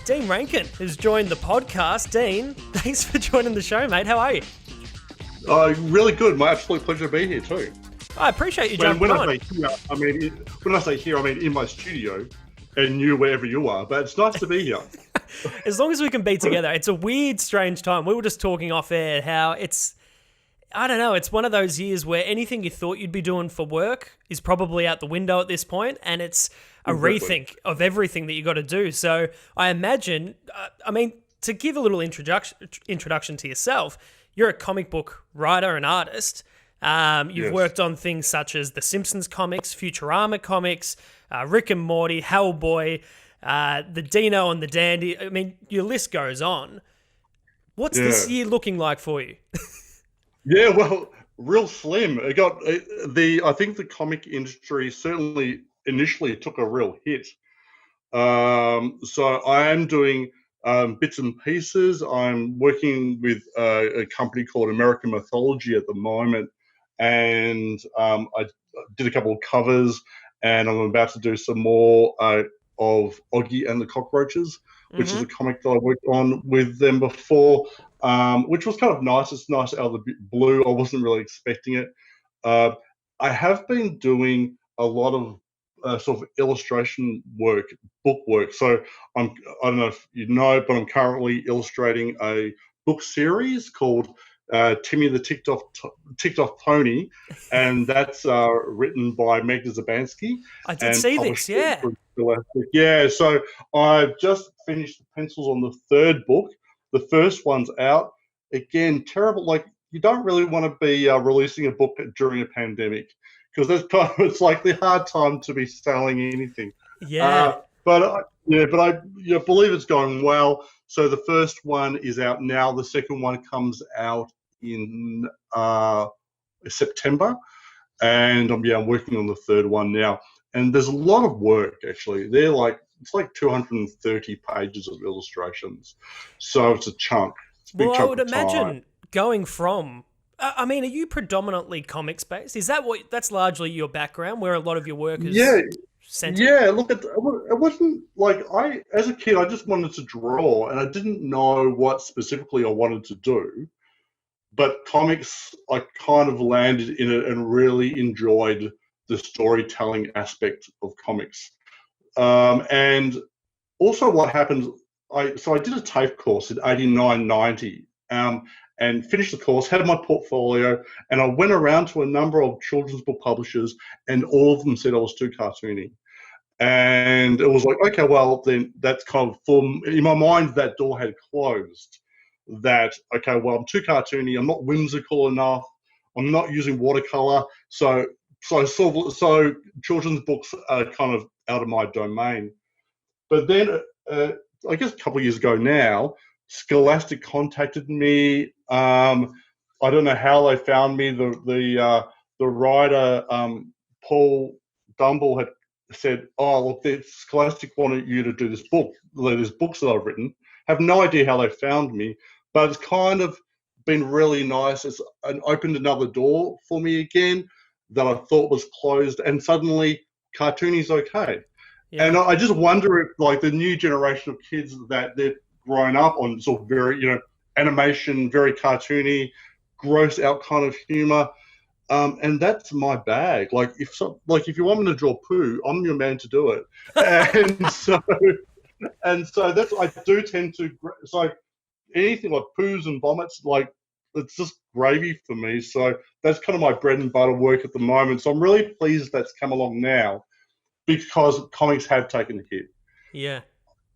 Dean Rankine has joined the podcast. Dean, thanks for joining the show, mate. How are you? Really good. My absolute pleasure to be here too. I appreciate you jumping on. When I say here, I mean in my studio and you wherever you are, but it's nice to be here. As long as we can be together. It's a weird, strange time. We were just talking off air how it's one of those years where anything you thought you'd be doing for work is probably out the window at this point, and it's a rethink of everything that you got to do. So I imagine, to give a little introduction to yourself, you're a comic book writer and artist. You've worked on things such as the Simpsons comics, Futurama comics, Rick and Morty, Hellboy, the Dino and the Dandy. I mean, your list goes on. What's this year looking like for you? Yeah, well, real slim. I think the comic industry certainly initially took a real hit. So I am doing bits and pieces. I'm working with a company called American Mythology at the moment, and I did a couple of covers, and I'm about to do some more of Oggy and the Cockroaches, which is a comic that I worked on with them before, which was kind of nice. It's nice out of the blue. I wasn't really expecting it. I have been doing a lot of sort of illustration work, book work. So I don't know if you know, but I'm currently illustrating a book series called Timmy the Ticked Off Pony, and that's written by Magda Zabansky. I did see this, yeah. Yeah, so I've just finished the pencils on the third book. The first one's out. Again, terrible. Like, you don't really want to be releasing a book during a pandemic, because that's it's like the hard time to be selling anything. Yeah. But I believe it's going well. So the first one is out now. The second one comes out in September, and I'm working on the third one now. And there's a lot of work, actually. It's like 230 pages of illustrations, so it's a chunk. It's a big chunk I would of time. imagine going from. Are you predominantly comics based? Is that's largely your background, where a lot of your work is? Centered? Yeah. Look, it wasn't like as a kid, I just wanted to draw, and I didn't know what specifically I wanted to do. But comics, I kind of landed in it and really enjoyed the storytelling aspect of comics. And also what happened, I did a TAFE course in 89, 90, and finished the course, had my portfolio, and I went around to a number of children's book publishers, and all of them said I was too cartoony. And it was like, okay, well, then that's kind of, in my mind, that door had closed. That, okay, well, I'm too cartoony, I'm not whimsical enough, I'm not using watercolor, so children's books are kind of out of my domain. But then, I guess a couple of years ago now, Scholastic contacted me. I don't know how they found me. The writer Paul Dumble had said, "Oh, look, Scholastic wanted you to do this book. There's books that I've written." Have no idea how they found me, but it's kind of been really nice. It's opened another door for me again that I thought was closed, and suddenly cartooning okay. Yeah. And I just wonder if, like, the new generation of kids that they've grown up on sort of very, animation, very cartoony, gross out kind of humor, and that's my bag. Like, if you want me to draw poo, I'm your man to do it. And so that's, I do tend to, so anything like poos and vomits, like, it's just gravy for me. So that's kind of my bread and butter work at the moment. So I'm really pleased that's come along now, because comics have taken a hit. Yeah.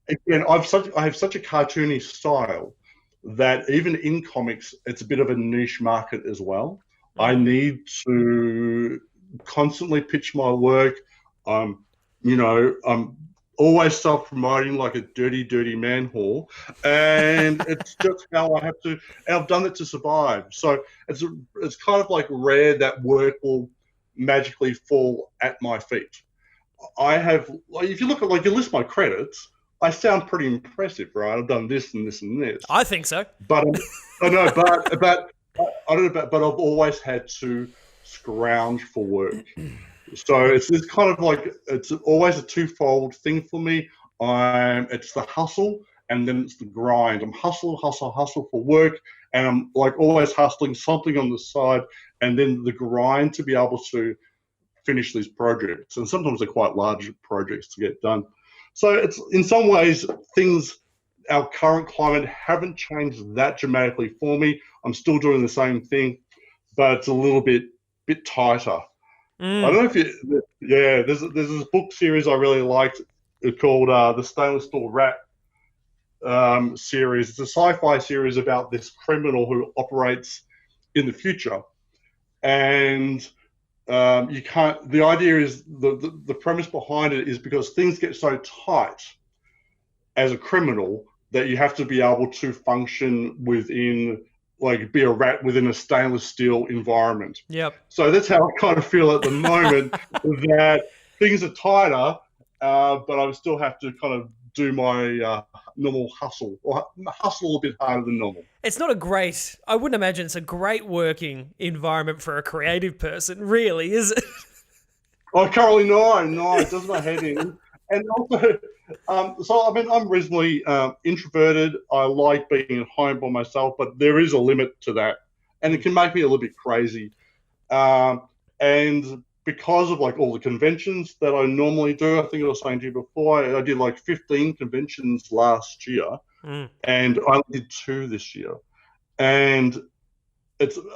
Again, I have such a cartoony style that even in comics, it's a bit of a niche market as well. I need to constantly pitch my work. I'm always self-promoting like a dirty, dirty man whore, and it's just how I have to. And I've done it to survive. So it's kind of like rare that work will magically fall at my feet. I have, if you look at, you list my credits, I sound pretty impressive, right? I've done this and this and this. I think so. But I know, but I don't know, but I've always had to scrounge for work. So it's kind of like, it's always a twofold thing for me. It's the hustle, and then it's the grind. I'm hustle for work, and I'm like always hustling something on the side, and then the grind to be able to finish these projects. And sometimes they're quite large projects to get done. So it's in some ways things. Our current climate haven't changed that dramatically for me. I'm still doing the same thing, but it's a little bit tighter. I don't know if you, yeah. There's this book series I really liked. It's called the Stainless Steel Rat series. It's a sci-fi series about this criminal who operates in the future, and you can't. The idea is the premise behind it is because things get so tight as a criminal that you have to be able to function within, like, be a rat within a stainless steel environment. Yep. So that's how I kind of feel at the moment, that things are tighter, but I still have to kind of do my normal hustle, or hustle a bit harder than normal. It's not I wouldn't imagine it's a great working environment for a creative person, really, is it? Oh, currently, no, it does my head in. And also, so I mean, I'm reasonably introverted. I like being at home by myself, but there is a limit to that, and it can make me a little bit crazy. And because of like all the conventions that I normally do, I think I was saying to you before, I did like 15 conventions last year, and I only did 2 this year. And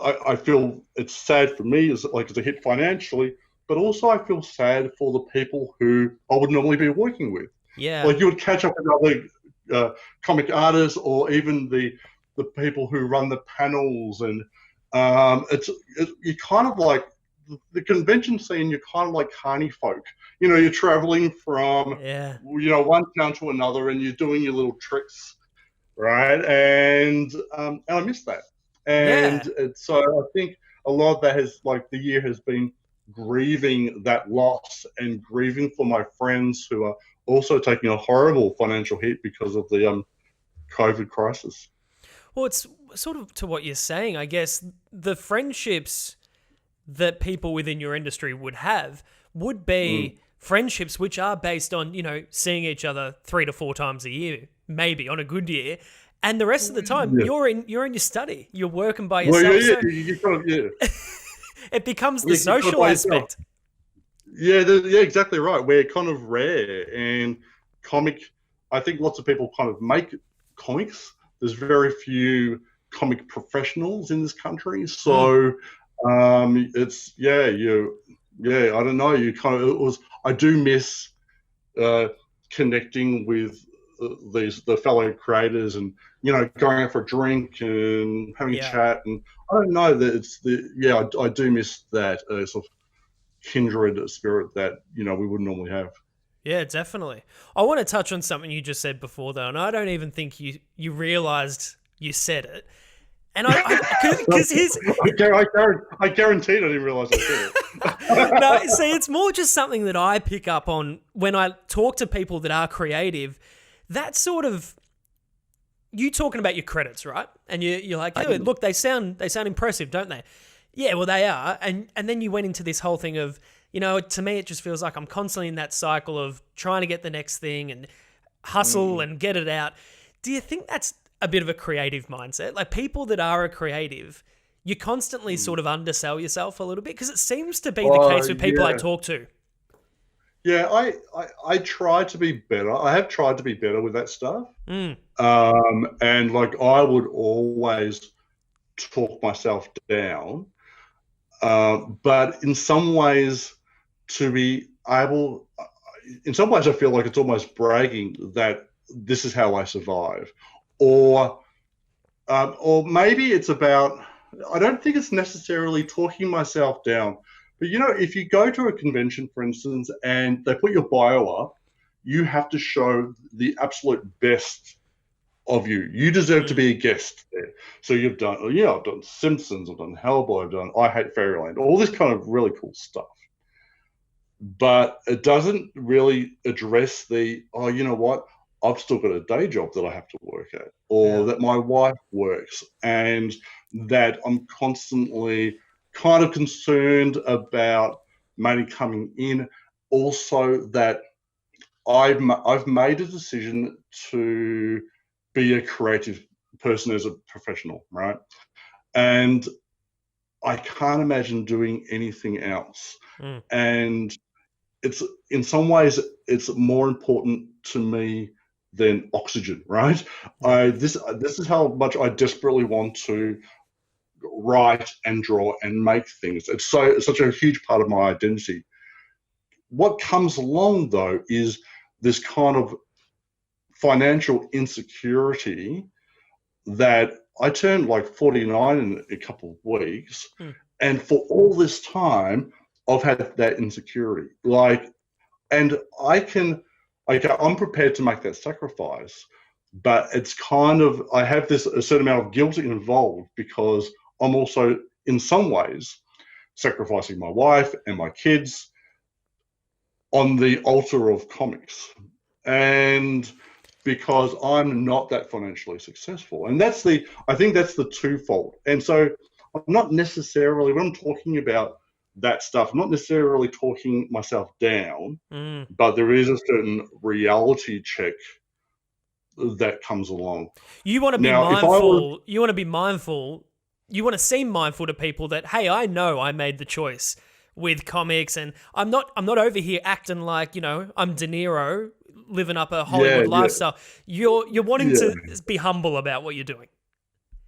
I feel it's sad for me, as like it's a hit financially, but also I feel sad for the people who I would normally be working with. Yeah. Like you would catch up with other comic artists, or even the people who run the panels, and you kind of like the convention scene. You're kind of like carny folk. You know, you're traveling from one town to another, and you're doing your little tricks, right? And I miss that. And so I think a lot of that has, like, the year has been grieving that loss and grieving for my friends who are also taking a horrible financial hit because of the COVID crisis. Well, it's sort of to what you're saying, I guess. The friendships that people within your industry would have would be friendships which are based on, seeing each other 3 to 4 times a year, maybe on a good year. And the rest of the time, you're in your study. You're working by yourself. Well, you kind of, it becomes the social aspect. Yeah, exactly right. We're kind of rare, and I think lots of people kind of make comics. There's very few comic professionals in this country, so it's I don't know. I do miss connecting with the fellow creators, and going out for a drink and having a chat, and I don't know that I do miss that sort of kindred spirit that we would normally have. Yeah, definitely. I want to touch on something you just said before, though, and I don't even think you realized you said it. And because I guarantee I didn't realize I said it. No, see, it's more just something that I pick up on when I talk to people that are creative. That sort of, you talking about your credits, right? And you're like, oh, look, they sound impressive, don't they? Yeah, well, they are. And then you went into this whole thing of, to me, it just feels like I'm constantly in that cycle of trying to get the next thing and hustle and get it out. Do you think that's a bit of a creative mindset? Like, people that are a creative, you constantly sort of undersell yourself a little bit, because it seems to be the case with people I talk to. Yeah, I try to be better. I have tried to be better with that stuff. And like, I would always talk myself down. But in some ways, I feel like it's almost bragging that this is how I survive. Or maybe it's about, I don't think it's necessarily talking myself down, but if you go to a convention, for instance, and they put your bio up, you have to show the absolute best of you. You deserve to be a guest there. So you've done, I've done Simpsons, I've done Hellboy, I've done I Hate Fairyland, all this kind of really cool stuff. But it doesn't really address you know what? I've still got a day job that I have to work at, or that my wife works, and that I'm constantly kind of concerned about money coming in. Also, that I've made a decision to be a creative person as a professional, right? And I can't imagine doing anything else. And it's in some ways it's more important to me than oxygen, right? This is how much I desperately want to write and draw and make things. It's such a huge part of my identity. What comes along though is this kind of financial insecurity that I turned like 49 in a couple of weeks, and for all this time I've had that insecurity. And I'm prepared to make that sacrifice, but it's kind of, I have a certain amount of guilt involved because I'm also in some ways sacrificing my wife and my kids on the altar of comics. And because I'm not that financially successful. And I think that's the twofold. And so I'm not necessarily, when I'm talking about that stuff, I'm not necessarily talking myself down, but there is a certain reality check that comes along. You want to be mindful. You want to be mindful. You want to seem mindful to people that, hey, I know I made the choice with comics, and I'm not over here acting like, I'm De Niro living up a Hollywood lifestyle. You're wanting to be humble about what you're doing.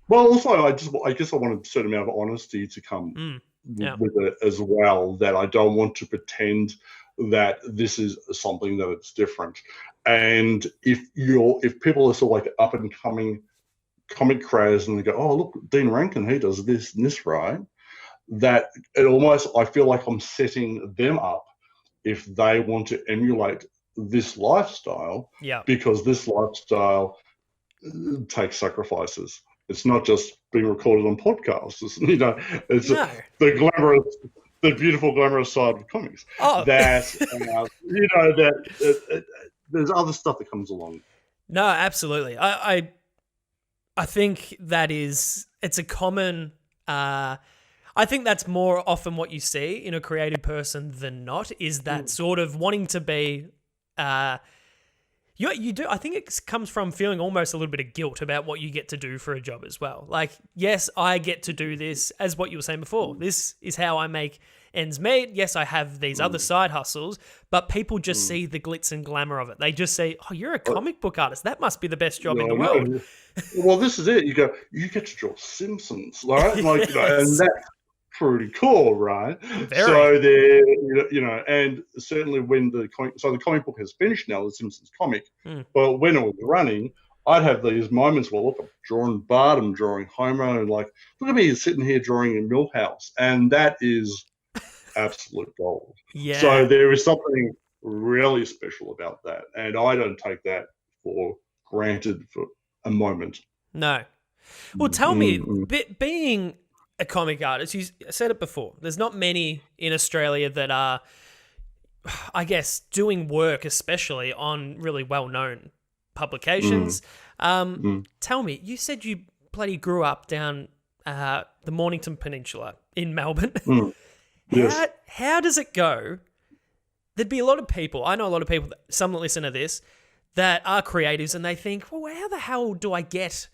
Well, also, I guess I want a certain amount of honesty to come with it as well, that I don't want to pretend that this is something that it's different. And if people are sort of like up and coming comic creators and they go, oh, look, Dean Rankin, he does this and this, right? That it almost, I feel like I'm setting them up if they want to emulate this lifestyle, because this lifestyle takes sacrifices. It's not just being recorded on podcasts. It's the beautiful, glamorous side of comics. That there's other stuff that comes along. No, absolutely. I think it's a common. I think that's more often what you see in a creative person than not, is that sort of wanting to be. You do. I think it comes from feeling almost a little bit of guilt about what you get to do for a job as well. Like, yes, I get to do this, as what you were saying before. This is how I make ends meet. Yes, I have these other side hustles, but people just see the glitz and glamour of it. They just say, "Oh, you're a comic book artist. That must be the best job in the world." Well, this is it. You get to draw Simpsons, right? Like, and that's pretty cool, right? Very. So there, and certainly when the comic book has finished now, the Simpsons comic. But when it was running, I'd have these moments where, look, I'm drawing Bart, I'm drawing Homer, and like, look at me sitting here drawing a Milhouse, and that is absolute gold. Yeah. So there is something really special about that, and I don't take that for granted for a moment. No. Well, tell me, being a comic artist, you said it before, there's not many in Australia that are, I guess, doing work, especially on really well-known publications. Tell me, you said you bloody grew up down the Mornington Peninsula in Melbourne. Yes. How does it go? There'd be a lot of people, I know a lot of people, some that listen to this, that are creatives, and they think, well, how the hell do I get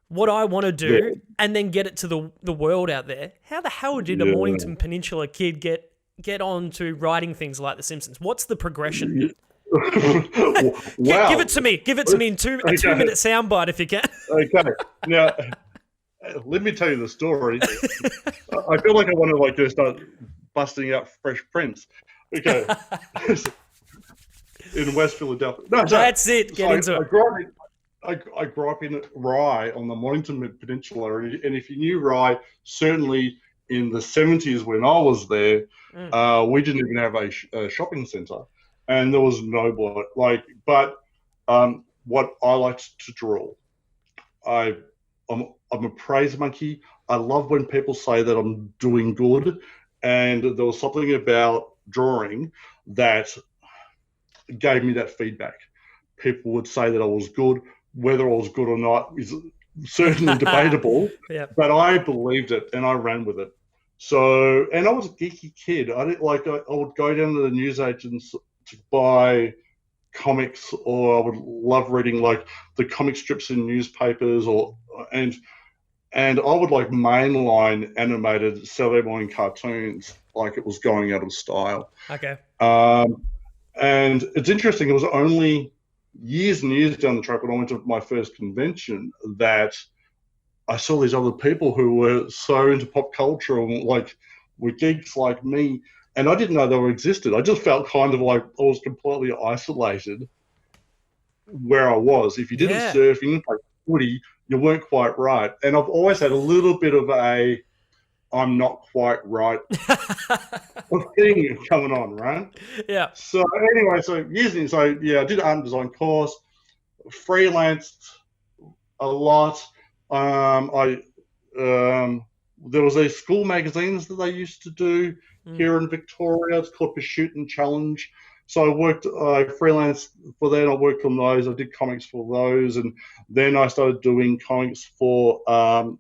what I want to do and then get it to the world out there? How the hell did a Mornington Peninsula kid get on to writing things like The Simpsons? What's the progression? Wow. Give it to me. Give it to me in a 2-minute soundbite if you can. Okay. Now, let me tell you the story. I feel like I want to start busting out Fresh Prince. Okay. In West Philadelphia. No, that's it. Get into it. I grew up in Rye on the Mornington Peninsula, and if you knew Rye, certainly in the 70s when I was there, we didn't even have a shopping centre, and there was no but what I liked to draw. I'm a praise monkey. I love when people say that I'm doing good, and there was something about drawing that gave me that feedback. People would say that I was good. Whether I was good or not is certainly debatable, but I believed it and I ran with it. So, and I was a geeky kid. I would go down to the newsagents to buy comics, or I would love reading like the comic strips in newspapers, and I would like mainline animated Saturday morning cartoons like it was going out of style. Okay. Um, and it's interesting. It was only years and years down the track when I went to my first convention that I saw these other people who were so into pop culture and like were geeks like me, and I didn't know they existed. I just felt kind of like I was completely isolated where I was. If you didn't Yeah. surf, you didn't play footy, you weren't quite right. And I've always had a little bit of a I'm not quite right thing coming on, right? Yeah. So anyway, I did an art and design course, freelanced a lot. I There was these school magazines that they used to do here in Victoria. It's called Pursuit and Challenge. So I freelanced for that. I worked on those. I did comics for those, and then I started doing comics for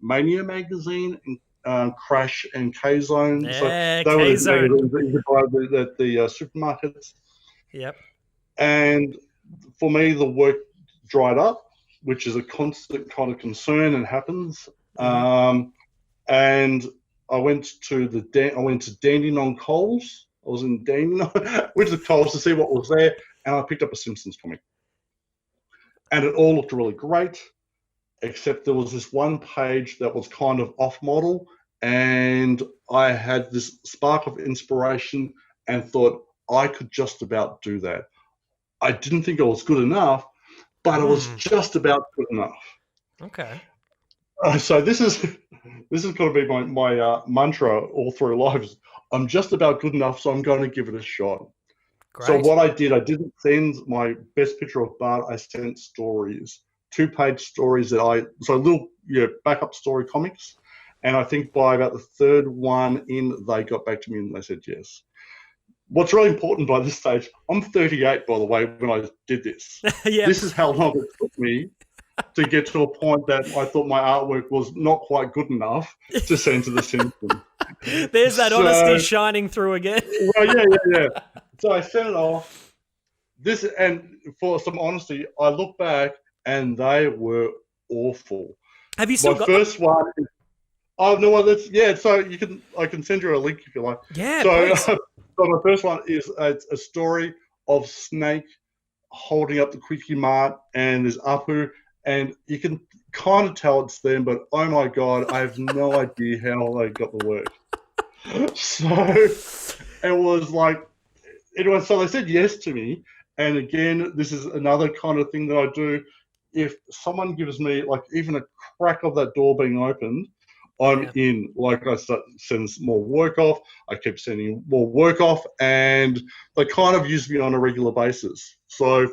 Mania magazine and Crash and K Zone. Yeah, so they were the K-Zone. magazines that you could buy at the supermarkets. Yep. And for me, the work dried up, which is a constant kind of concern and happens. And I went to Dandenong Coles. I was in Dandenong, went to Coles to see what was there, and I picked up a Simpsons comic. And it all looked really great, except there was this one page that was kind of off model, and I had this spark of inspiration and thought I could just about do that. I didn't think it was good enough, but it was just about good enough. Okay. So this is going to be my mantra all through life. I'm just about good enough, so I'm going to give it a shot. Great. So what I didn't send my best picture of Bart. I sent stories, 2-page stories little backup story comics. And I think by about the third one in, they got back to me and they said yes. What's really important by this stage, I'm 38, by the way, when I did this. Yep. This is how long it took me to get to a point that I thought my artwork was not quite good enough to send to the Simpsons. There's that honesty shining through again. Well, yeah. So I sent it off. And for some honesty, I look back and they were awful. Have you still got first one? Oh no, So I can send you a link if you like. Yeah. So my first one is a story of Snake holding up the Quickie Mart, and there's Apu, and you can kind of tell it's them, but oh my god, I have no idea how they got the work. So it was like, so they said yes to me, and again, this is another kind of thing that I do. If someone gives me like even a crack of that door being opened, I'm in. Like I start sending more work off. I kept sending more work off, and they kind of use me on a regular basis. So I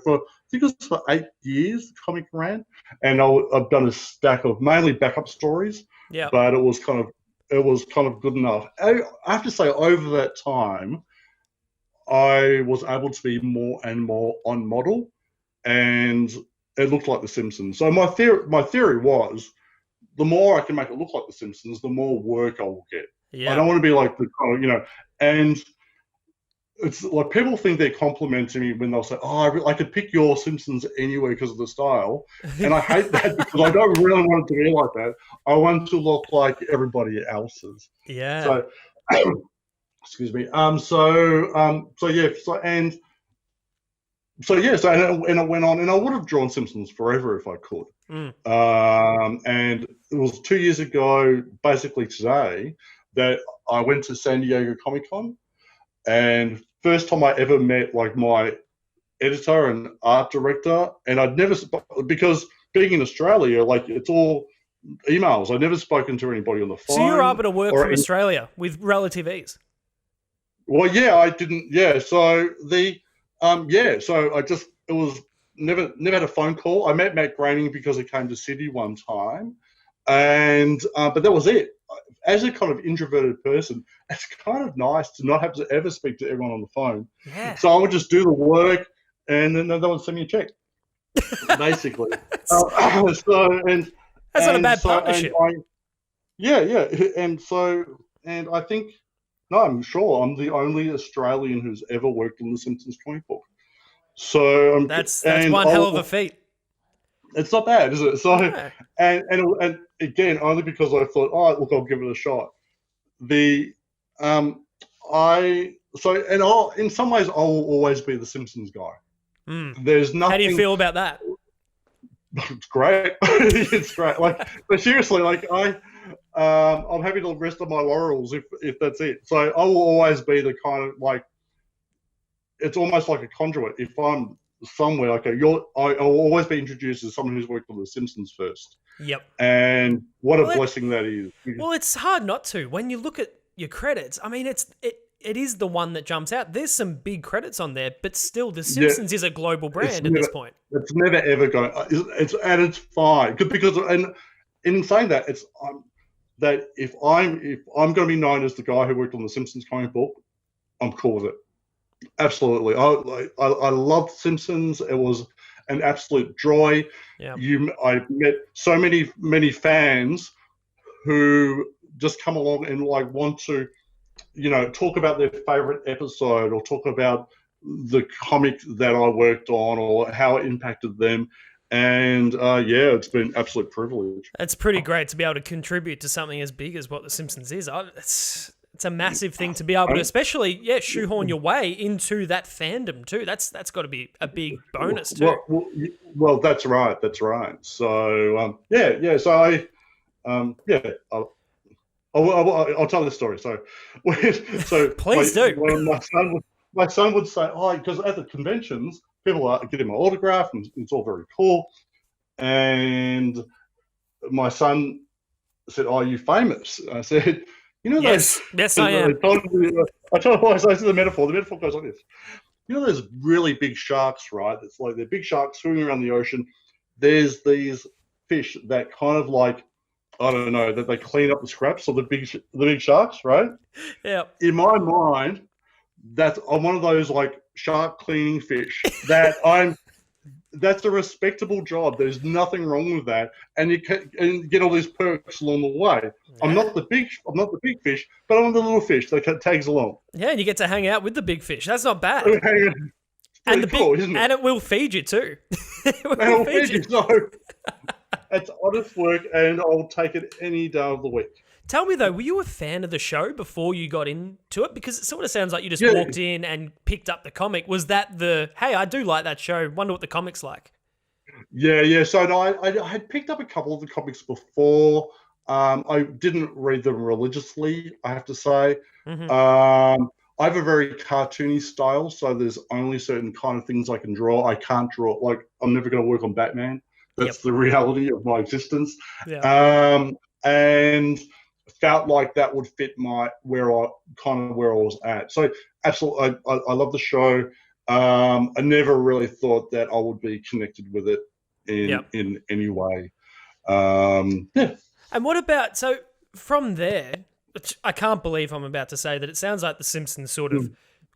think it was for 8 years, the comic ran, and I've done a stack of mainly backup stories. Yeah. But it was kind of good enough. I have to say, over that time, I was able to be more and more on model, and it looked like The Simpsons. So my theory was, the more I can make it look like The Simpsons, the more work I will get. Yeah. I don't want to be like the kind of, and it's like people think they're complimenting me when they'll say, "Oh, I could pick your Simpsons anyway because of the style," and I hate that because I don't really want it to be like that. I want to look like everybody else's. Yeah. So, excuse me. So it went on, and I would have drawn Simpsons forever if I could. And it was 2 years ago, basically today, that I went to San Diego Comic-Con, and first time I ever met like my editor and art director, and I'd never, because being in Australia, like it's all emails. I'd never spoken to anybody on the phone. So you're able to work from Australia with relative ease. Well, yeah, I didn't. Yeah, so so I just never had a phone call. I met Matt Groening because he came to Sydney one time, and but that was it. As a kind of introverted person, it's kind of nice to not have to ever speak to everyone on the phone. Yeah. So I would just do the work, and then they would send me a check, basically. That's not a bad partnership. And I think, no, I'm sure I'm the only Australian who's ever worked on the Simpsons comic book. So That's and one hell of a feat. it's not bad, is it? So Yeah. and again, only because I thought, oh, look, I'll give it a shot. The I so and I'll in some ways I will always be the Simpsons guy. There's nothing. How do you feel about that? It's great. It's great. Like, but seriously, like I'm happy to rest on my laurels if that's it. So I will always be the kind of like, it's almost like a conduit. If I'm somewhere, okay, I'll always be introduced as someone who's worked on The Simpsons first. Yep. And what a blessing that is. Well, it's hard not to. When you look at your credits, I mean, it is the one that jumps out. There's some big credits on there, but still, The Simpsons is a global brand at this point. It's never ever going. It's fine because and in saying that, that if I'm going to be known as the guy who worked on the Simpsons comic book, I'm cool with it. Absolutely, I loved Simpsons. It was an absolute joy. Yeah. I met so many fans who just come along and like want to, talk about their favorite episode or talk about the comic that I worked on or how it impacted them. And it's been an absolute privilege. It's pretty great to be able to contribute to something as big as what The Simpsons is. It's a massive thing to be able to, especially, shoehorn your way into that fandom too. That's got to be a big bonus too. Well, that's right. That's right. So So I'll tell this story. So, please do. When my son would say, "Oh," because at the conventions, people are getting my autograph, and it's all very cool. And my son said, "Oh, are you famous?" I said, yes, I am. I told him, I said the metaphor. The metaphor goes like this. There's really big sharks, right? It's like they're big sharks swimming around the ocean. There's these fish that kind of like, I don't know, that they clean up the scraps of the big sharks, right? Yeah. In my mind, I'm one of those like shark cleaning fish that's a respectable job. There's nothing wrong with that, and you get all these perks along the way. Yeah. I'm not the big fish, but I'm the little fish that tags along. Yeah, and you get to hang out with the big fish. That's not bad. And cool, isn't it? And it will feed you too. It will feed you. So it's honest work, and I'll take it any day of the week. Tell me though, were you a fan of the show before you got into it? Because it sort of sounds like you just walked in and picked up the comic. Was that hey, I do like that show. Wonder what the comic's like. Yeah. So no, I had picked up a couple of the comics before. I didn't read them religiously, I have to say. Mm-hmm. I have a very cartoony style, so there's only certain kind of things I can draw. I can't draw, like, I'm never going to work on Batman. That's the reality of my existence. Yeah. And felt like that would fit where I was at. So absolutely, I love the show. I never really thought that I would be connected with it in any way. And what about, so from there, which I can't believe I'm about to say that it sounds like The Simpsons sort of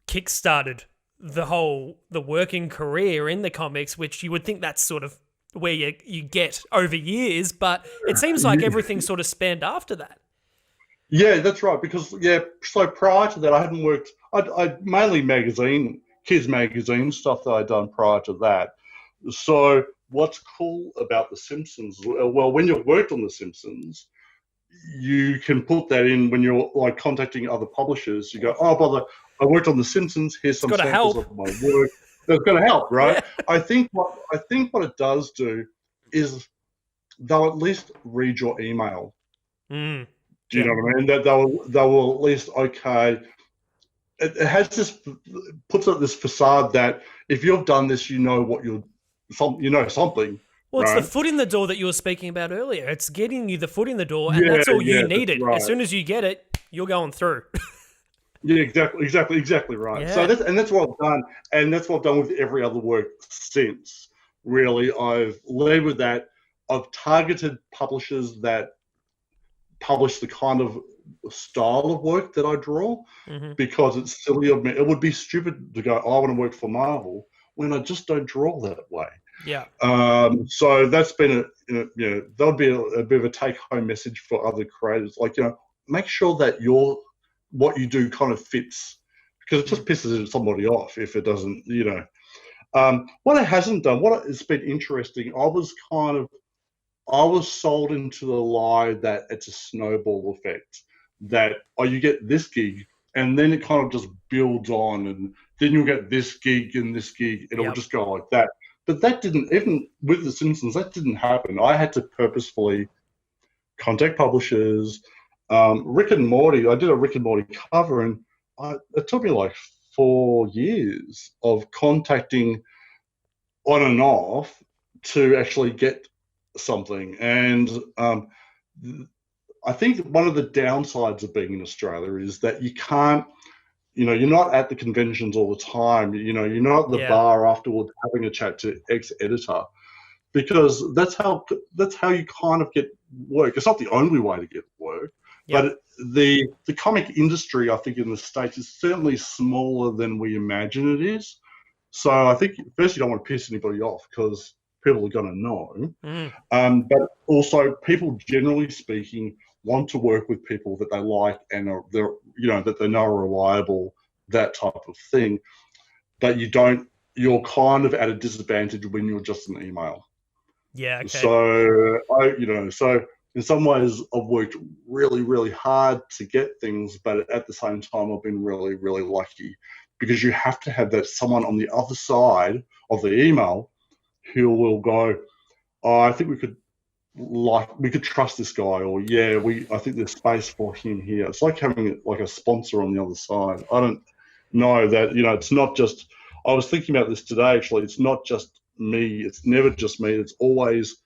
kickstarted the working career in the comics, which you would think that's sort of where you get over years, but it seems like everything sort of spanned after that. Yeah, that's right. Because so prior to that, I hadn't worked. I mainly kids magazine stuff that I'd done prior to that. So what's cool about The Simpsons? Well, when you've worked on The Simpsons, you can put that in when you're like contacting other publishers. You go, oh, brother, I worked on The Simpsons. Here's some samples of my work. That's going to help, right? Yeah. I think what it does do is they'll at least read your email. Mm. Do you know what I mean? That they will at least, okay. It has puts up this facade that if you've done this, you know something. Well, it's the foot in the door that you were speaking about earlier. It's getting you the foot in the door, and that's all you needed. Right. As soon as you get it, you're going through. Yeah, exactly right. Yeah. So that's what I've done, and that's what I've done with every other work since. Really, I've led with that. I've targeted publishers that publish the kind of style of work that I draw, because it's silly of me. It would be stupid to go, I want to work for Marvel when I just don't draw that way. Yeah. So that's been that would be a bit of a take-home message for other creators. Like, make sure that what you do kind of fits, because it just pisses somebody off if it doesn't, What it hasn't done, what it's been interesting, I was sold into the lie that it's a snowball effect, that, oh, you get this gig, and then it kind of just builds on, and then you'll get this gig and this gig, and it'll just go like that. But that didn't, even with The Simpsons, that didn't happen. I had to purposefully contact publishers. Rick and Morty, I did a Rick and Morty cover, and it took me like 4 years of contacting on and off to actually get something. And I think one of the downsides of being in Australia is that you can't, you're not at the conventions all the time. You're not at the bar afterwards having a chat to ex-editor, because that's how you kind of get work. It's not the only way to get work, but the comic industry, I think, in the States is certainly smaller than we imagine it is. So I think first you don't want to piss anybody off, because people are going to know. But also, people generally speaking want to work with people that they like and that they know are reliable, that type of thing. But you're kind of at a disadvantage when you're just an email. Yeah. Okay. So in some ways I've worked really, really hard to get things, but at the same time I've been really, really lucky, because you have to have that someone on the other side of the email who will go, oh, I think we could trust this guy, or I think there's space for him here. It's like having like a sponsor on the other side. I don't know that, it's not just, I was thinking about this today, actually, it's not just me. It's never just me. It's always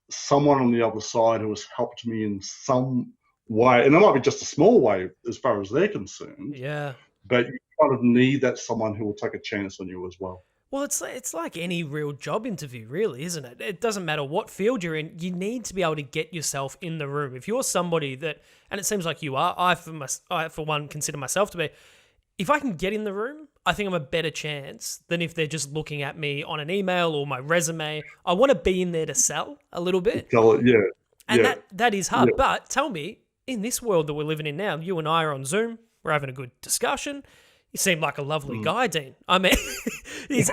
someone on the other side who has helped me in some way. And it might be just a small way as far as they're concerned. Yeah. But you kind of need that someone who will take a chance on you as well. Well, it's like any real job interview, really, isn't it? It doesn't matter what field you're in. You need to be able to get yourself in the room. If you're somebody that, and it seems like you are, I for one consider myself to be, if I can get in the room, I think I'm a better chance than if they're just looking at me on an email or my resume. I want to be in there to sell a little bit. And that is hard. Yeah. But tell me, in this world that we're living in now, you and I are on Zoom, we're having a good discussion. You seem like a lovely guy, Dean. I mean,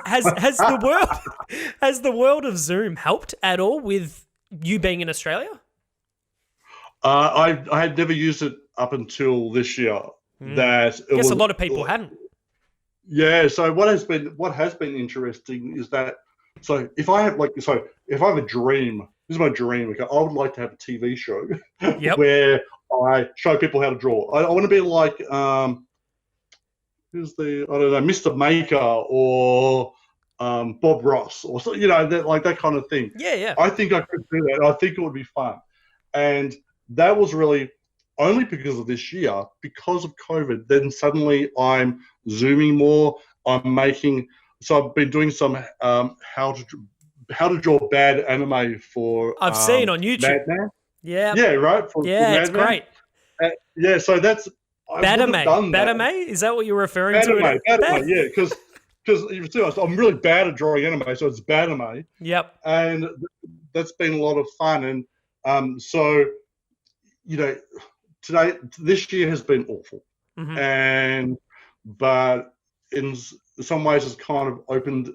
has the world of Zoom helped at all with you being in Australia? I had never used it up until this year. I guess a lot of people hadn't. Yeah. So what has been interesting is that, if I have a dream, this is my dream. Okay, I would like to have a TV show where I show people how to draw. I want to be like Mr. Maker or Bob Ross or so, that kind of thing. Yeah. I think I could do that. I think it would be fun. And that was really only because of this year, because of COVID. Then suddenly I'm Zooming more. So I've been doing some how to draw bad anime for. I've seen on YouTube. Madman. Yeah. Yeah. Right. It's great. So that's. Batame? Is that what you're referring to? Batame, yeah, because you see, I'm really bad at drawing anime, so it's Batame. Yep. And that's been a lot of fun. And this year has been awful. But in some ways it's kind of opened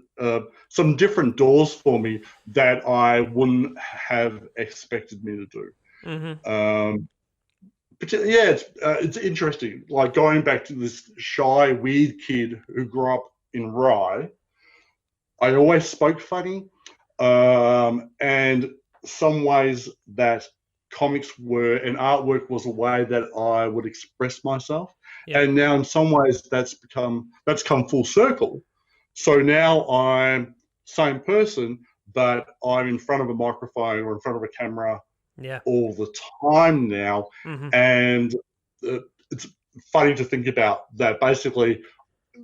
some different doors for me that I wouldn't have expected me to do. But it's interesting. Like going back to this shy, weird kid who grew up in Rye, I always spoke funny, and some ways that comics were and artwork was a way that I would express myself. Yeah. And now in some ways that's come full circle. So now I'm same person, but I'm in front of a microphone or in front of a camera all the time now. And it's funny to think about that. Basically,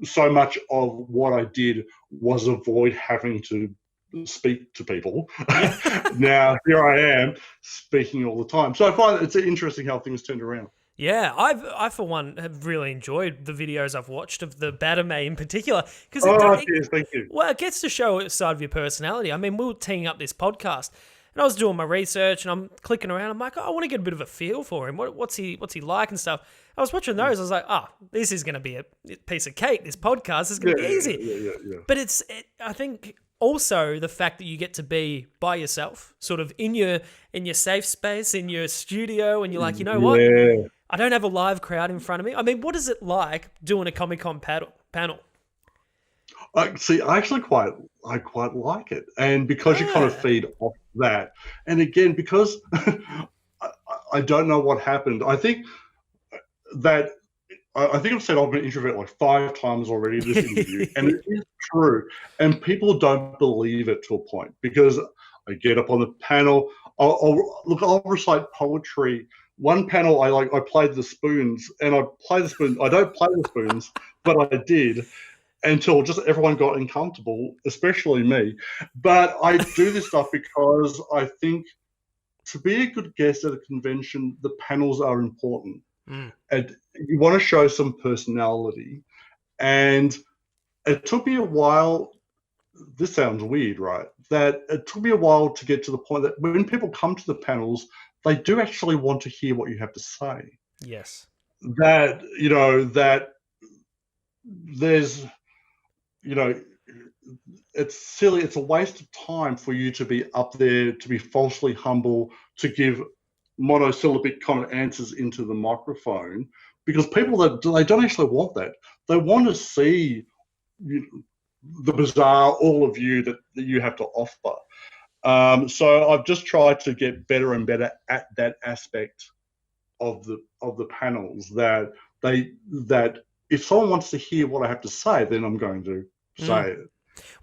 so much of what I did was avoid having to speak to people. Now here I am speaking all the time. So I find it's interesting how things turned around. Yeah, I for one have really enjoyed the videos I've watched of the Batame in particular, because thank you. Well, it gets to show a side of your personality. I mean, we were teeing up this podcast, And I was doing my research and I'm clicking around. I'm like, oh, I want to get a bit of a feel for him. What's he like and stuff. I was watching those. I was like, this is going to be a piece of cake. This podcast is going to be easy. Yeah. But I think also the fact that you get to be by yourself, sort of in your safe space, in your studio, and you're like, you know what? I don't have a live crowd in front of me. I mean, what is it like doing a Comic-Con panel? See, I quite like it, and because you kind of feed off that, and again, because I don't know what happened. I think I've said I'm an introvert like 5 times already in this interview, and it is true. And people don't believe it to a point, because I get up on the panel, I'll recite poetry. One panel, I played the spoons, and I play the spoons. I don't play the spoons, but I did, until just everyone got uncomfortable, especially me. But I do this stuff because I think to be a good guest at a convention, the panels are important. And you want to show some personality. And it took me a while. This sounds weird, right? That it took me a while to get to the point that when people come to the panels, they do actually want to hear what you have to say. Yes. That there's, it's silly. It's a waste of time for you to be up there, to be falsely humble, to give monosyllabic kind of answers into the microphone, because people they don't actually want that. They want to see the bizarre, all of you that you have to offer. So I've just tried to get better and better at that aspect of the panels. That if someone wants to hear what I have to say, then I'm going to say it.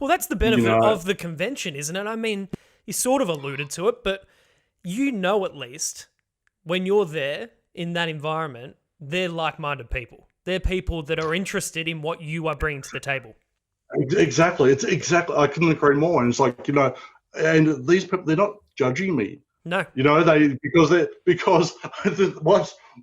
Well, that's the benefit of the convention, isn't it? I mean, you sort of alluded to it, but at least when you're there in that environment, they're like-minded people. They're people that are interested in what you are bringing to the table. Exactly. It's exactly. I couldn't agree more. And it's like, and these people, they're not judging me. No. Because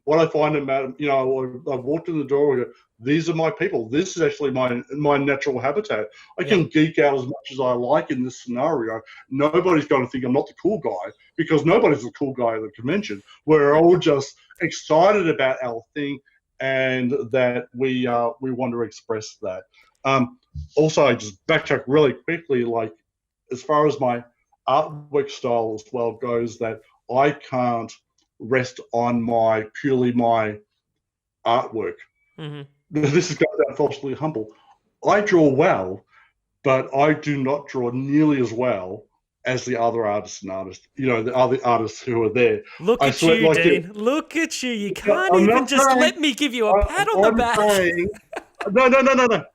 what I find about, I've walked in the door and go, these are my people. This is actually my natural habitat. I can geek out as much as I like in this scenario. Nobody's going to think I'm not the cool guy, because nobody's the cool guy at the convention. We're all just excited about our thing, and that we want to express that. Also, I just backtrack really quickly, like as far as my artwork style as well goes, that I can't rest on purely my artwork. Mm-hmm. This is going to falsely humble. I draw well, but I do not draw nearly as well as the other artists, the other artists who are there. Look at you, Dean. Look at you. You can't even just let me give you a pat on the back. No. I'm not.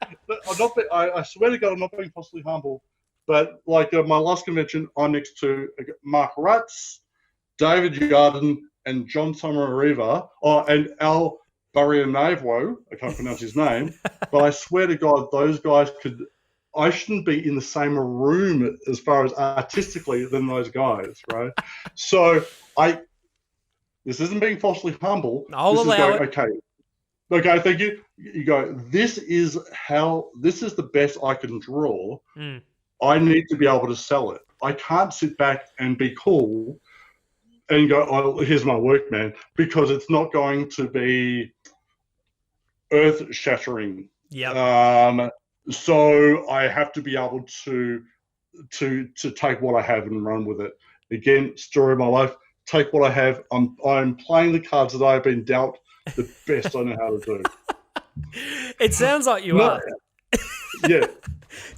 I swear to God, I'm not being falsely humble. But like my last convention, I'm next to Mark Ratz, David Yarden, and John Sommariva, and Al Barrianavo. I can't pronounce his name, but I swear to God, those guys I shouldn't be in the same room as far as artistically than those guys, right? So this isn't being falsely humble. I'll allow it. Okay, thank you. You go, this is the best I can draw. I need to be able to sell it. I can't sit back and be cool and go, oh, here's my work, man, because it's not going to be earth-shattering. Yeah. So I have to be able to take what I have and run with it. Again, story of my life. Take what I have. I'm playing the cards that I've been dealt the best I know how to do. It sounds like you are. Yeah.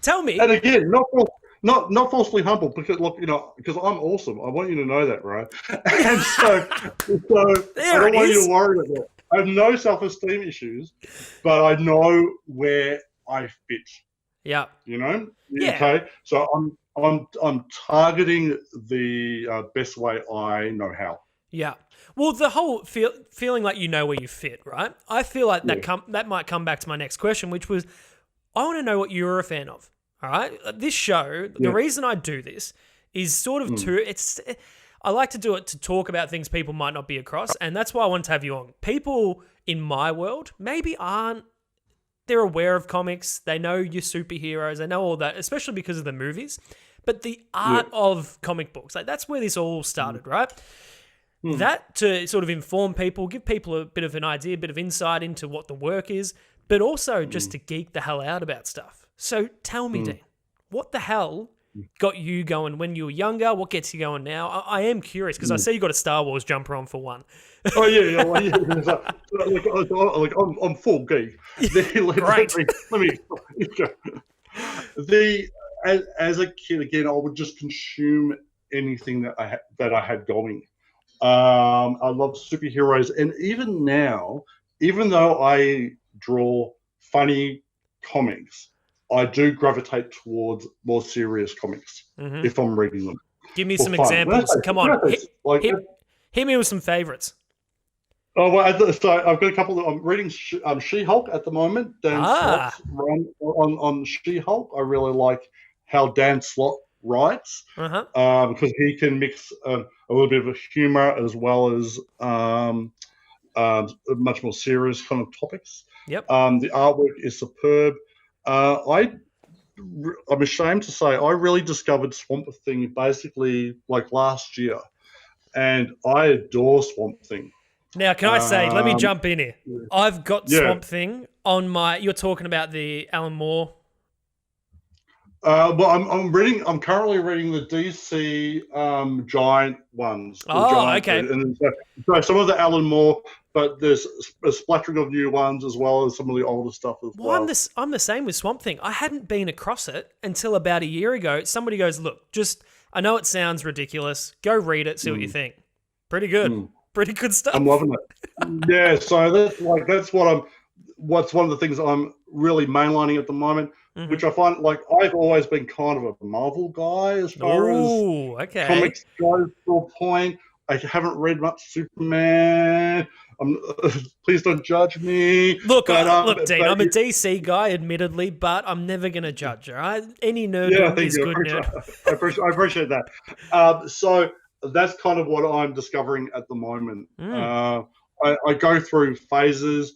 Tell me. And again, not falsely humble, because look, because I'm awesome. I want you to know that, right? And so I don't want you to worry about that. I have no self-esteem issues, but I know where I fit. Yeah. Yeah. Okay. So I'm targeting the best way I know how. Yeah. Well, the whole feeling like you know where you fit, right? I feel like that might come back to my next question, which was, I want to know what you're a fan of. All right. This show, the reason I do this is sort of I like to do it to talk about things people might not be across, and that's why I wanted to have you on. People in my world maybe aren't they're aware of comics. They know your superheroes. They know all that, especially because of the movies. But the art of comic books, like that's where this all started, right? That to sort of inform people, give people a bit of an idea, a bit of insight into what the work is, but also just to geek the hell out about stuff. So tell me, Dean, what the hell got you going when you were younger? What gets you going now? I am curious because I see you got a Star Wars jumper on for one. Oh yeah. Like I'm full geek. Great. Let me. As a kid, again, I would just consume anything that I had going. I love superheroes, and even now, even though I draw funny comics, I do gravitate towards more serious comics if I'm reading them. Give me some examples. Come on, hit me with some favorites. Oh well, so I've got a couple. I'm reading She-Hulk at the moment. Dan Slott's run on She-Hulk. I really like how Dan Slott writes because he can mix a little bit of humor as well as much more serious kind of topics. Yep. The artwork is superb. I'm ashamed to say I really discovered Swamp Thing basically like last year, and I adore Swamp Thing. Now, can I say, let me jump in here. I've got Swamp Thing on my. You're talking about the Alan Moore. Well, I'm currently reading the DC Giant ones. Okay. And so some of the Alan Moore, but there's a splattering of new ones as well as some of the older stuff as well. I'm the same with Swamp Thing. I hadn't been across it until about a year ago. Somebody goes, look, I know it sounds ridiculous. Go read it, see what you think. Pretty good. Pretty good stuff. I'm loving it. Yeah, so that's what's one of the things I'm really mainlining at the moment, which I find like I've always been kind of a Marvel guy as far as comics go to a point. I haven't read much Superman. Please don't judge me. Look, Dean, I'm a DC guy, admittedly, but I'm never going to judge, all right? Any nerd is good nerd. I appreciate that. So that's kind of what I'm discovering at the moment. I go through phases.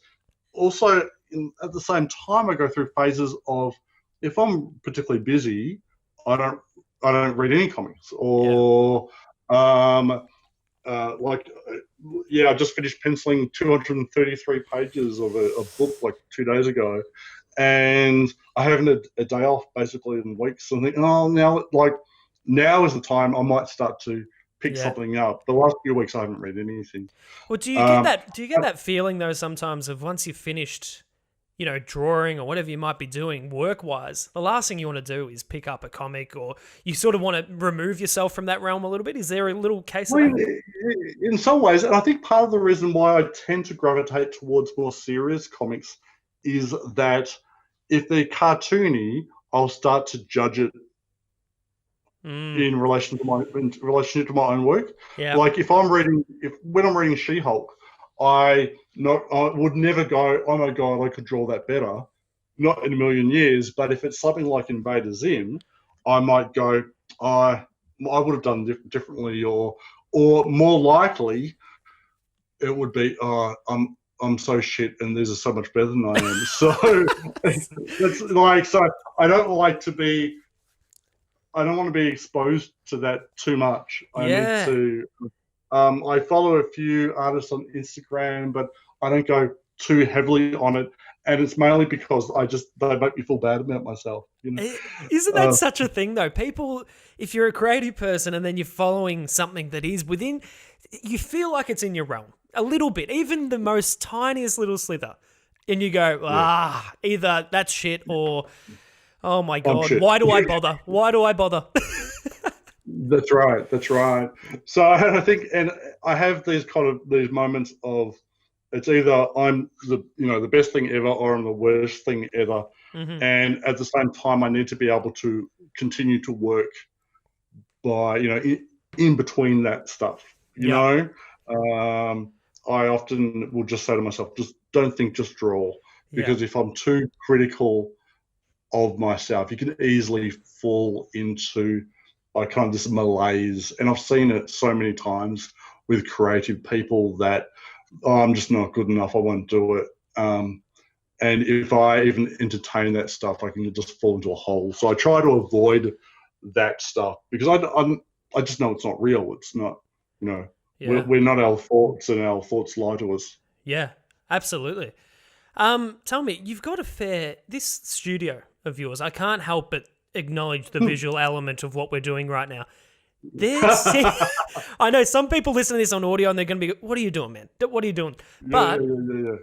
Also, at the same time, I go through phases of if I'm particularly busy, I don't read any comics or I just finished penciling 233 pages of a book like 2 days ago, and I haven't a day off basically in weeks. And I think, now is the time I might start to pick something up. The last few weeks I haven't read anything. Well, do you get that? Do you get that feeling though sometimes of once you've finished, drawing or whatever you might be doing work-wise, the last thing you want to do is pick up a comic, or you sort of want to remove yourself from that realm a little bit? Is there a little case of that? In some ways, and I think part of the reason why I tend to gravitate towards more serious comics is that if they're cartoony, I'll start to judge it in relation to my own work. Yeah. Like when I'm reading She-Hulk, I would never go, oh my God, I could draw that better. Not in a million years. But if it's something like Invader Zim, I might go, I would have done differently, or more likely, it would be, I'm so shit, and these are so much better than I am. So it's like, so I don't want to be exposed to that too much. I need to. I follow a few artists on Instagram, but I don't go too heavily on it, and it's mainly because they make me feel bad about myself. Isn't that such a thing though? People, if you're a creative person and then you're following something that is within, you feel like it's in your realm a little bit, even the most tiniest little slither, and you go, either that's shit or, oh my God, why do I bother? Why do I bother? That's right. So I think, and I have these moments of, it's either I'm the best thing ever or I'm the worst thing ever. Mm-hmm. And at the same time, I need to be able to continue to work by, in between that stuff, you know. I often will just say to myself, just don't think, just draw. Because if I'm too critical of myself, you can easily fall into kind of this malaise. And I've seen it so many times with creative people that I'm just not good enough, I won't do it. And if I even entertain that stuff, I can just fall into a hole. So I try to avoid that stuff because I just know it's not real. It's not, Yeah. we're not our thoughts, and our thoughts lie to us. Yeah, absolutely. Tell me, you've got this studio of yours. I can't help but acknowledge the visual element of what we're doing right now. I know some people listen to this on audio and they're going to be, what are you doing, man? What are you doing? But yeah.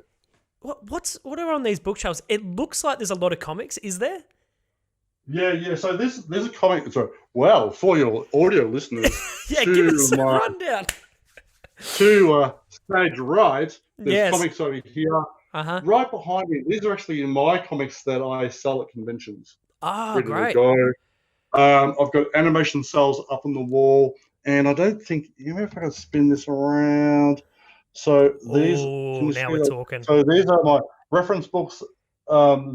what are on these bookshelves? It looks like there's a lot of comics. Is there? Yeah. So there's a comic. So, well, for your audio listeners, yeah, give us a rundown. To stage right, there's comics over here. Uh-huh. Right behind me, these are actually my comics that I sell at conventions. Oh, ready great. to go. I've got animation cells up on the wall, and I don't think, if I can spin this around. So these. Oh, now we're talking. So these are my reference books.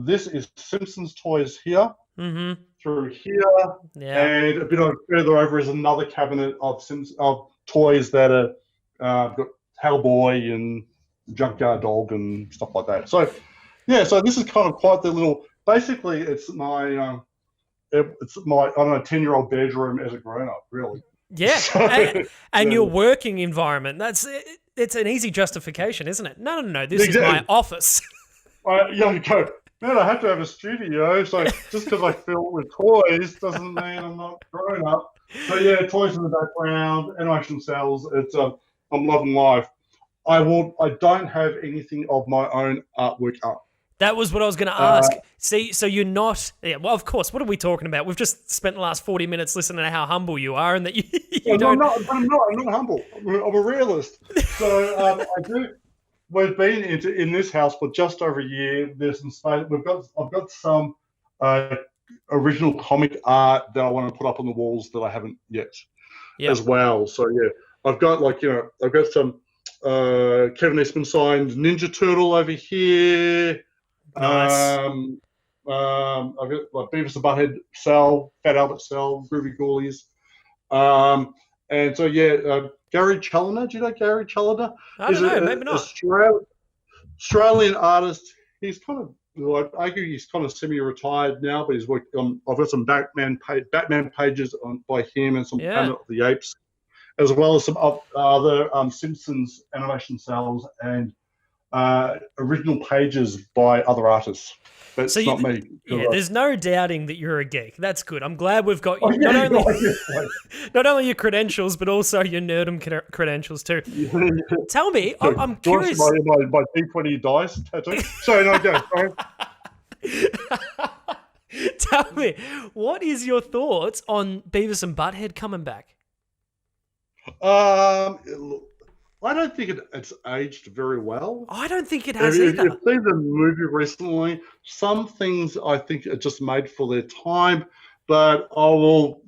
This is Simpsons toys here. Mm-hmm. Through here, and a bit further over is another cabinet of toys that are got Hellboy and Junkyard Dog and stuff like that. So, so this is kind of quite the little. Basically, it's my 10-year-old bedroom as a grown-up, really. Yeah, so, and your working environment. It's an easy justification, isn't it? No. This is my office. Man, I have to have a studio, so just because I fill with toys doesn't mean I'm not grown up. So toys in the background, animation cells. It's I'm loving life. I don't have anything of my own artwork up. That was what I was going to ask. See, so you're not. Yeah, well, of course. What are we talking about? We've just spent the last 40 minutes listening to how humble you are, and that you don't. I'm not humble. I'm a realist. So I do. We've been in this house for just over a year. There's some space. I've got some original comic art that I want to put up on the walls that I haven't yet, as well. So I've got I've got some Kevin Eastman signed Ninja Turtle over here. Nice. I've got Beavis and Butthead cell, Fat Albert cell, Groovy Ghoulies. And so Gary Challoner. Do you know Gary Challoner? I don't know, maybe not. Australian artist. He's kind of, I'd argue he's kind of semi-retired now, but he's worked on. I've got some Batman pages by him and some Planet of the Apes, as well as some other Simpsons animation cells and original pages by other artists. That's not me. Yeah, there's no doubting that you're a geek. That's good. I'm glad we've got you. Not only your credentials, but also your nerdum credentials too. Tell me, I'm curious. My D20 dice tattoo. Sorry, no, go. Tell me, what is your thoughts on Beavis and Butthead coming back? I don't think it's aged very well. I don't think it has either. You've seen the movie recently. Some things I think are just made for their time, but I will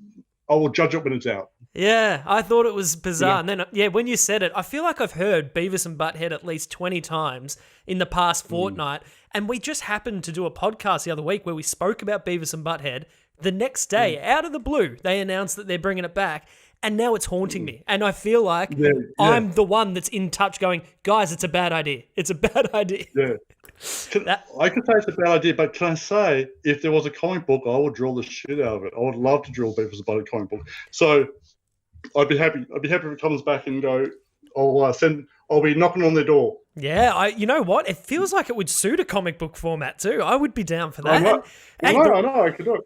judge it when it's out. Yeah, I thought it was bizarre. And then, when you said it, I feel like I've heard Beavis and Butthead at least 20 times in the past fortnight. And we just happened to do a podcast the other week where we spoke about Beavis and Butthead. The next day, out of the blue, they announced that they're bringing it back. And now it's haunting me. And I feel like I'm the one that's in touch going, guys, it's a bad idea. It's a bad idea. Yeah. I could say it's a bad idea, but can I say, if there was a comic book, I would draw the shit out of it. I would love to draw Beavis and Butthead comic book. So I'd be happy. I'd be happy if it comes back and go, I'll be knocking on their door. Yeah, you know what? It feels like it would suit a comic book format too. I would be down for that. I know, I could do it.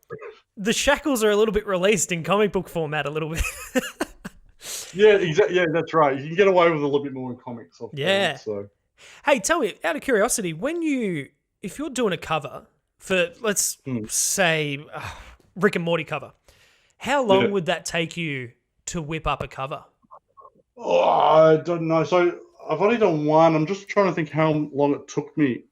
The shackles are a little bit released in comic book format a little bit. Yeah, exactly. Yeah, that's right. You can get away with a little bit more in comics. So. Hey, tell me, out of curiosity, if you're doing a cover for, let's say, Rick and Morty cover, how long would that take you to whip up a cover? Oh, I don't know. So I've only done one. I'm just trying to think how long it took me.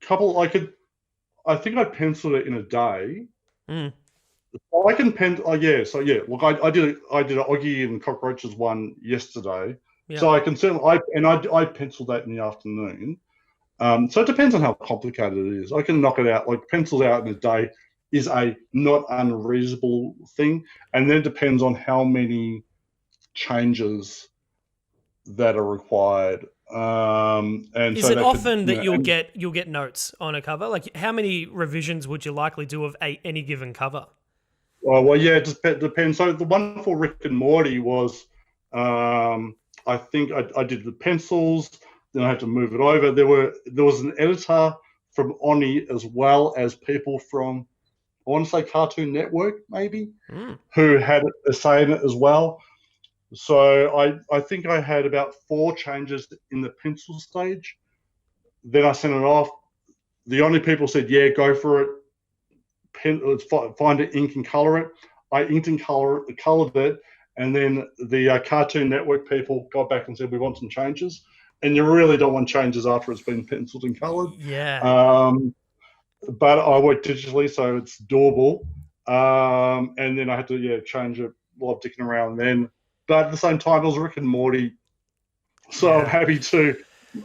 I think I penciled it in a day. I can pencil. Look, I did an Oggy and Cockroaches one yesterday, so I can certainly. I penciled that in the afternoon. So it depends on how complicated it is. I can knock it out. Like pencils out in a day is a not unreasonable thing, and then it depends on how many changes that are required. And Is so it they often could, that you'll get notes on a cover? Like, how many revisions would you likely do of any given cover? oh, well, yeah, it just depends. So the one for Rick and Morty was, I think I did the pencils, then I had to move it over. There was an editor from Oni as well as people from, I want to say Cartoon Network maybe, who had a say in it as well. So I think I had about 4 changes in the pencil stage. Then I sent it off. The Oni people said, yeah, go for it. Let's find an ink and color it. I inked and colored it, and then the Cartoon Network people got back and said we want some changes. And you really don't want changes after it's been penciled and colored. Yeah. But I work digitally, so it's doable. And then I had to change it while dicking around then. But at the same time, it was Rick and Morty, so I'm happy to.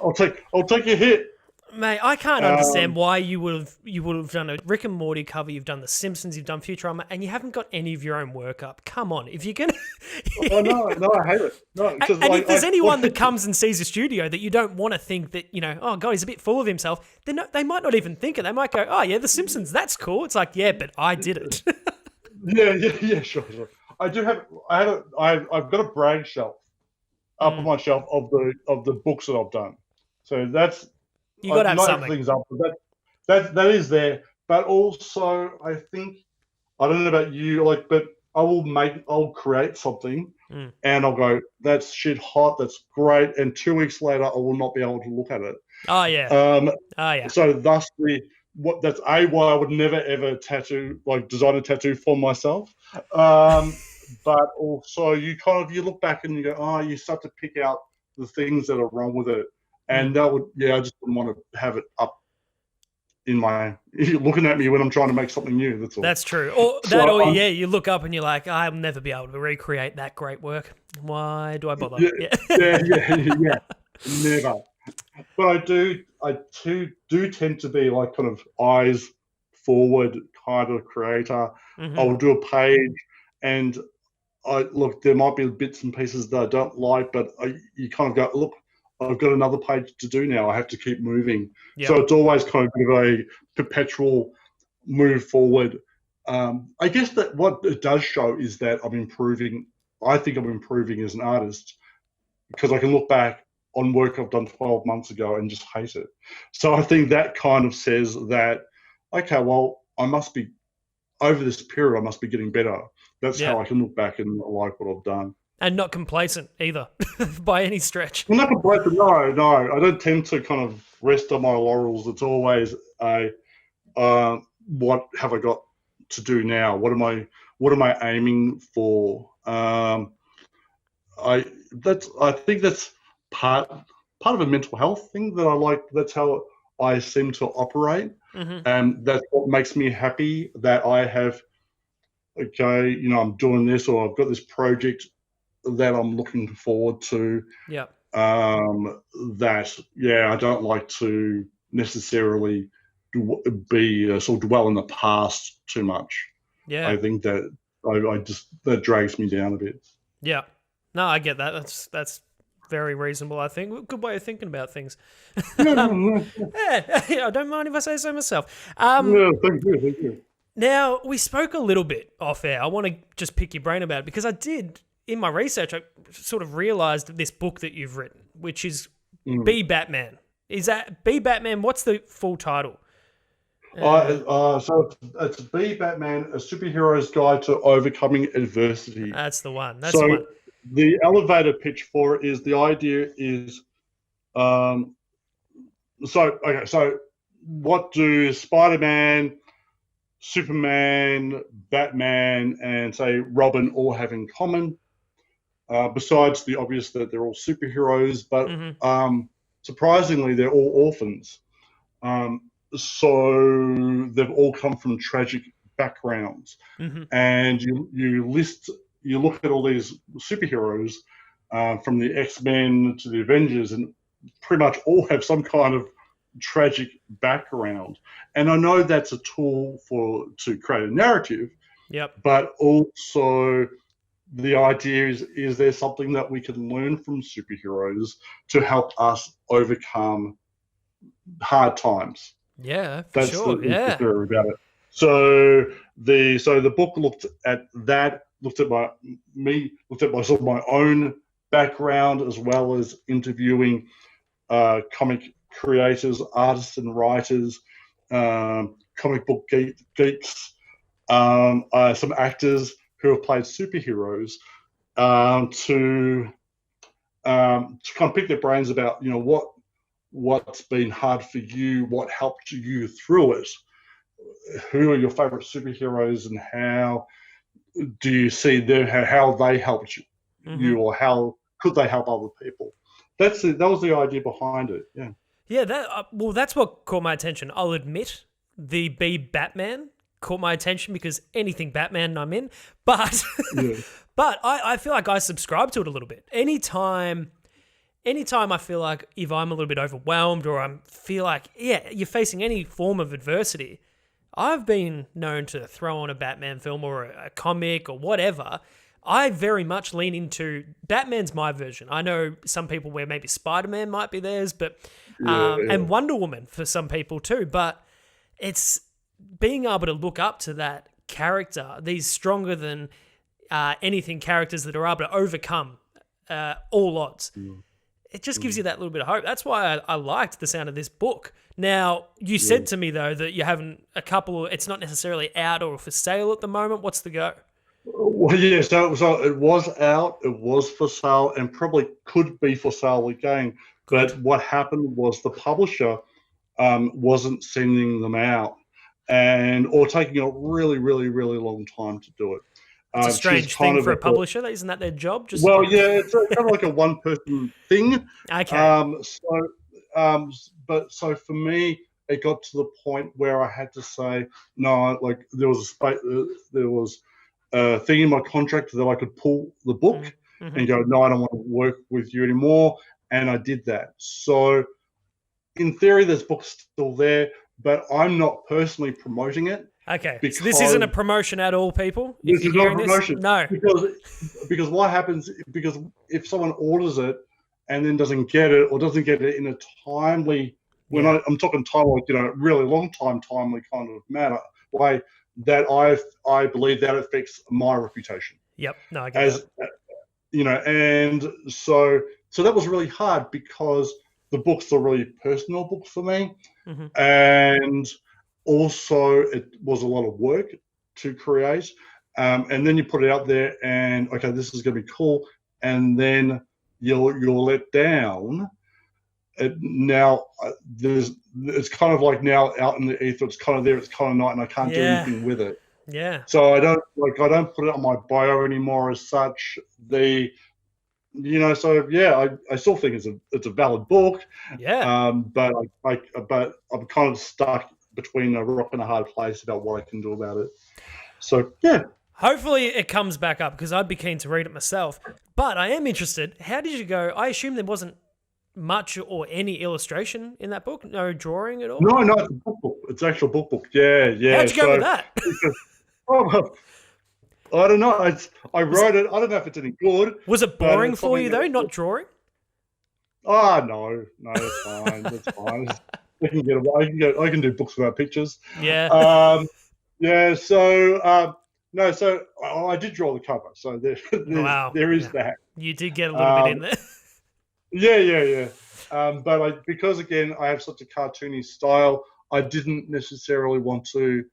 I'll take your hit. Mate, I can't understand why you would have done a Rick and Morty cover. You've done The Simpsons, you've done Futurama, and you haven't got any of your own work up. Come on, if you're gonna. Oh no, I hate it. No, and if there's anyone that comes and sees a studio that you don't want to think that oh god, he's a bit full of himself, they might not even think it. They might go, oh yeah, The Simpsons, that's cool. It's like, yeah, but I did it. yeah, sure. I've got a brag shelf up on my shelf of the books that I've done. So that's. You got to have something. Things up, but that is there. But also, I think, I don't know about you, but I'll create something, and I'll go, that's shit hot, that's great, and 2 weeks later, I will not be able to look at it. Oh yeah. So thusly, that's why I would never ever design a tattoo for myself. But also, you look back and you go, oh, you start to pick out the things that are wrong with it. And I just didn't want to have it up in my looking at me when I'm trying to make something new. That's all. That's true. You look up and you're like, I'll never be able to recreate that great work. Why do I bother? Yeah. Never. But I do tend to be like kind of eyes forward kind of creator. Mm-hmm. I'll do a page, and there might be bits and pieces that I don't like, but you kind of go, look, I've got another page to do now. I have to keep moving. Yep. So it's always kind of a perpetual move forward. I guess that what it does show is that I'm improving. I think I'm improving as an artist because I can look back on work I've done 12 months ago and just hate it. So I think that kind of says that, okay, well, I must be, over this period, I must be getting better. That's how I can look back and like what I've done. And not complacent either, by any stretch. Well, not complacent. No. I don't tend to kind of rest on my laurels. It's always what have I got to do now? What am I aiming for? I think that's part of a mental health thing that I like. That's how I seem to operate, and that's what makes me happy. That I have, I'm doing this, or I've got this project that I'm looking forward to. Yeah. I don't like to necessarily sort of dwell in the past too much. Yeah. I think that that drags me down a bit. Yeah. No, I get that. That's very reasonable, I think. Good way of thinking about things. I don't mind if I say so myself. Thank you. Now, we spoke a little bit off air. I want to just pick your brain about it because I did, in my research, I sort of realised this book that you've written, which is Be Batman. Is that Be Batman? What's the full title? So it's Be Batman, a superhero's guide to overcoming adversity. That's the one. The elevator pitch for it is, the idea is, so what do Spider-Man, Superman, Batman, and say Robin all have in common? Besides the obvious that they're all superheroes, but surprisingly, they're all orphans. So they've all come from tragic backgrounds, and you look at all these superheroes, from the X-Men to the Avengers, and pretty much all have some kind of tragic background. And I know that's a tool to create a narrative. Yep. But also the idea is there something that we can learn from superheroes to help us overcome hard times? Yeah, for That's sure. the theory about it. So the book looked at that, looked at my sort of my own background, as well as interviewing comic creators, artists and writers, comic book geeks, some actors who have played superheroes, to kind of pick their brains about, you know, what's been hard for you, what helped you through it, who are your favorite superheroes, and how do you see how they helped you, or how could they help other people? That was the idea behind it. Yeah. Yeah, that's what caught my attention. I'll admit, the Be Batman caught my attention because anything Batman I'm in, but Yeah. but I feel like I subscribe to it a little bit. Anytime I feel like if I'm a little bit overwhelmed, or I feel like, you're facing any form of adversity, I've been known to throw on a Batman film or a comic or whatever. I very much lean into Batman's my version. I know some people where maybe Spider-Man might be theirs, but and Wonder Woman for some people too. But it's being able to look up to that character, these stronger than anything characters that are able to overcome all odds. It just gives you that little bit of hope. That's why I liked the sound of this book. Now, you said to me, though, that you haven't it's not necessarily out or for sale at the moment. What's the go? Well, yeah, so it was out, it was for sale, and probably could be for sale again. Good. But what happened was the publisher wasn't sending them out, or taking a really, really, really long time to do it. It's a strange thing for a publisher. Isn't that their job? It's kind of like a one-person thing. Okay. So for me, it got to the point where I had to say no. Like there was a thing in my contract that I could pull the book and go, no, I don't want to work with you anymore, and I did that. So in theory, this book's still there, but I'm not personally promoting it. Okay, so this isn't a promotion at all, people. This is not a promotion. No, because what happens? Because if someone orders it and then doesn't get it, or doesn't get it in a timely, I'm talking time, like, you know, really long time, timely kind of way, that I believe that affects my reputation. Yep. No, I get that. You know, and so that was really hard because the book's a really personal book for me, and also it was a lot of work to create, and then you put it out there and, okay, this is going to be cool, and then you're let down. Now it's kind of like now out in the ether, it's kind of there, it's kind of not, and I can't do anything with it. Yeah. So I don't put it on my bio anymore as such. I still think it's a valid book. Yeah. But I'm kind of stuck between a rock and a hard place about what I can do about it. So yeah. Hopefully it comes back up, because I'd be keen to read it myself. But I am interested. How did you go? I assume there wasn't much or any illustration in that book? No drawing at all? No, it's a book. It's an actual book. Yeah. How'd you go with that? I don't know. I wrote it. I don't know if it's any good. Was it boring for you, though, not drawing? Oh, no, it's fine. It's fine. I can do books without pictures. Yeah. So I did draw the cover. So there is that. You did get a little bit in there. Yeah. But because again, I have such a cartoony style, I didn't necessarily want to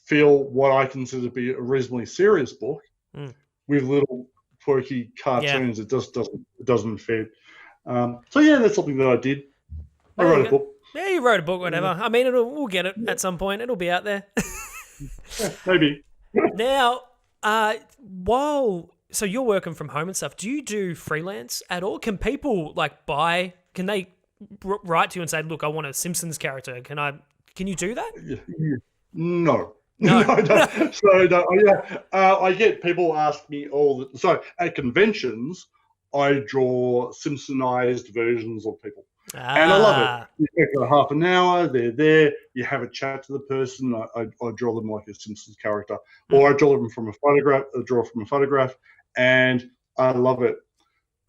feel what I consider to be a reasonably serious book with little quirky cartoons. Yeah. It doesn't fit. That's something that I did. I wrote a book. Yeah, you wrote a book, whatever. I mean, we'll get it at some point. It'll be out there. Maybe. Now, so you're working from home and stuff, do you do freelance at all? Can people can they write to you and say, look, I want a Simpsons character. Can you do that? No. I don't. I get people ask me so at conventions, I draw Simpsonized versions of people. And I love it. You take half an hour, they're there, you have a chat to the person. I draw them like a Simpsons character, or I draw them from a photograph, and I love it.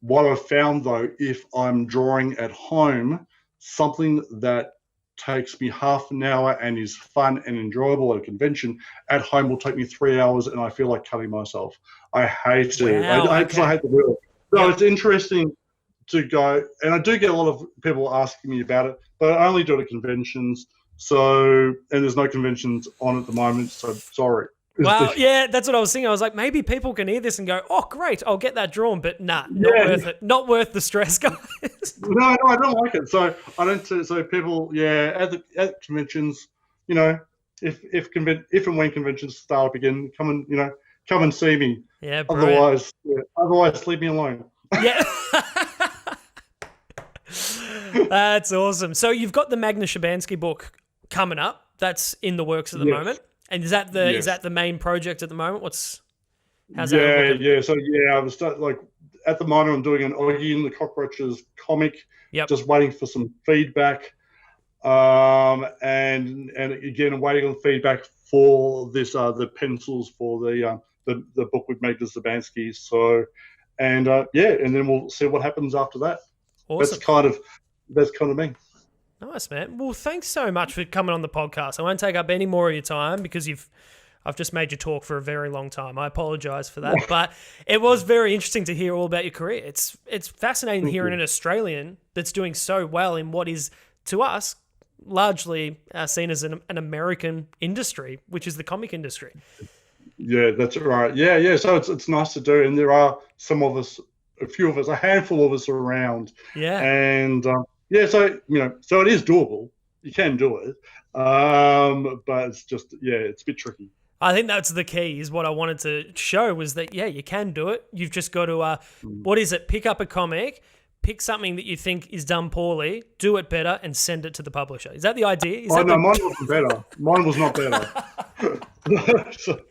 What I've found, though, if I'm drawing at home, something that takes me half an hour and is fun and enjoyable at a convention, at home will take me 3 hours, and I feel like cutting myself. I hate it. Wow, I hate the wheel. So It's interesting to go, and I do get a lot of people asking me about it, but I only do it at conventions. So, and there's no conventions on at the moment, so sorry. Well, yeah, that's what I was thinking. I was like, maybe people can hear this and go, "Oh, great, I'll get that drawn," but not worth it. Not worth the stress, guys. No, I don't like it. So I don't. So people, at conventions, if and when conventions start up again, come and see me. Yeah, brilliant. Otherwise, leave me alone. Yeah. That's awesome. So you've got the Magna Shabansky book coming up. That's in the works at the moment. And is that the main project at the moment? How's that looking? Yeah. So I was at the moment I'm doing an Oggy and the Cockroaches comic. Yep. Just waiting for some feedback. And again, I'm waiting on feedback for this the pencils for the book with Magna Shabansky. So, and then we'll see what happens after that. Awesome. That's kind of me. Nice, man. Well, thanks so much for coming on the podcast. I won't take up any more of your time because I've just made you talk for a very long time. I apologise for that, but it was very interesting to hear all about your career. It's fascinating hearing an Australian that's doing so well in what is, to us, largely seen as an American industry, which is the comic industry. Yeah, that's right. Yeah. So it's nice to do, and there are some of us, a few of us, a handful of us around. Yeah. And so it is doable. You can do it, but it's just it's a bit tricky. I think that's the key. Is what I wanted to show was that you can do it. You've just got to what is it? Pick up a comic, pick something that you think is done poorly, do it better, and send it to the publisher. Is that the idea? Mine wasn't better. Mine was not better. So,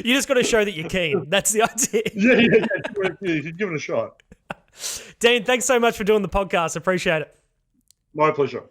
you just got to show that you're keen. That's the idea. Yeah. Give it a shot. Dean, thanks so much for doing the podcast. Appreciate it. My pleasure.